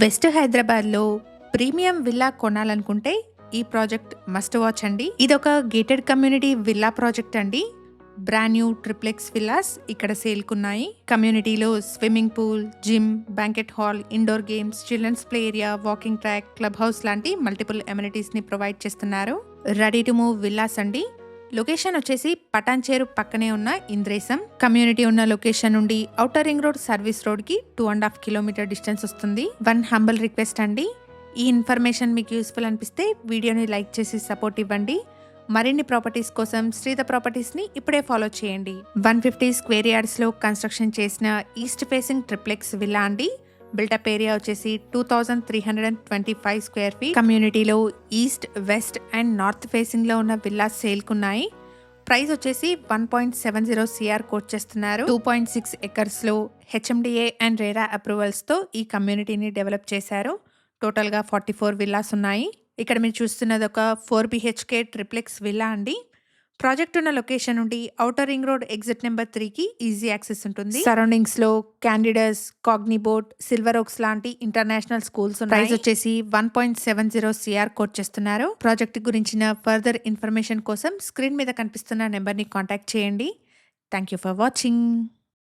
West హైదరాబాద్లో premium villa కొనాలనుకుంటే ఈ project must watch అండి. ఇదొక గేటెడ్ కమ్యూనిటీ విల్లా ప్రాజెక్ట్ అండి. బ్రాండ్ న్యూ ట్రిప్లెక్స్ విల్లాస్ ఇక్కడ సేల్కున్నాయి. కమ్యూనిటీలో swimming pool, gym, banquet hall, indoor games, children's play area, walking track, club house లాంటి multiple amenities ని ప్రొవైడ్ చేస్తున్నారు. రెడీ టు మూవ్ విల్లాస్ అండి. లొకేషన్ వచ్చేసి పటాన్చేరు పక్కనే ఉన్న ఇంద్రేసం. కమ్యూనిటీ ఉన్న లొకేషన్ నుండి outer ring road service road కి 2.5 కిలోమీటర్ డిస్టెన్స్ వస్తుంది. వన్ హంబల్ రిక్వెస్ట్ అండి, ఈ ఇన్ఫర్మేషన్ మీకు యూస్ఫుల్ అనిపిస్తే వీడియోని లైక్ చేసి సపోర్ట్ ఇవ్వండి. మరిన్ని ప్రాపర్టీస్ కోసం శ్రీధ ప్రాపర్టీస్ ని ఇప్పుడే ఫాలో చేయండి. 150 స్క్వేర్ యార్డ్స్ లో కన్స్ట్రక్షన్ చేసిన ఈస్ట్ ఫేసింగ్ ట్రిప్లెక్స్ విల్లా అండి. బిల్టప్ ఏరియా వచ్చేసి 2325 స్క్వేర్ ఫీట్. కమ్యూనిటీలో east, west and north facing లో ఉన్న విల్లాస్ సేల్కున్నాయి. ప్రైస్ వచ్చేసి 1.70 CR కోట్ చేస్తున్నారు. 2.6 ఎకర్స్ లో HMDA అండ్ రేరా అప్రూవల్స్ తో ఈ కమ్యూనిటీని డెవలప్ చేశారు. టోటల్ గా 44 విల్లాస్ ఉన్నాయి. ఇక్కడ మీరు చూస్తున్నది ఒక 4 BHK ట్రిప్లెక్స్ విల్లా అండి. ప్రాజెక్ట్ ఉన్న లొకేషన్ నుండి outer ring road exit number 3 కి ఈజీ యాక్సెస్ ఉంటుంది. సరౌండింగ్స్ లో క్యాండిడస్, కాగ్నిబోట్, సిల్వర్ ఓక్స్ లాంటి ఇంటర్నేషనల్ స్కూల్స్ ఉన్నాయి. ప్రైస్ వచ్చేసి 1.70 CR కోట్ చేస్తున్నారు. ప్రాజెక్ట్ గురించిన ఫర్దర్ ఇన్ఫర్మేషన్ కోసం స్క్రీన్ మీద కనిపిస్తున్న నెంబర్ ని కాంటాక్ట్ చేయండి. Thank you for watching.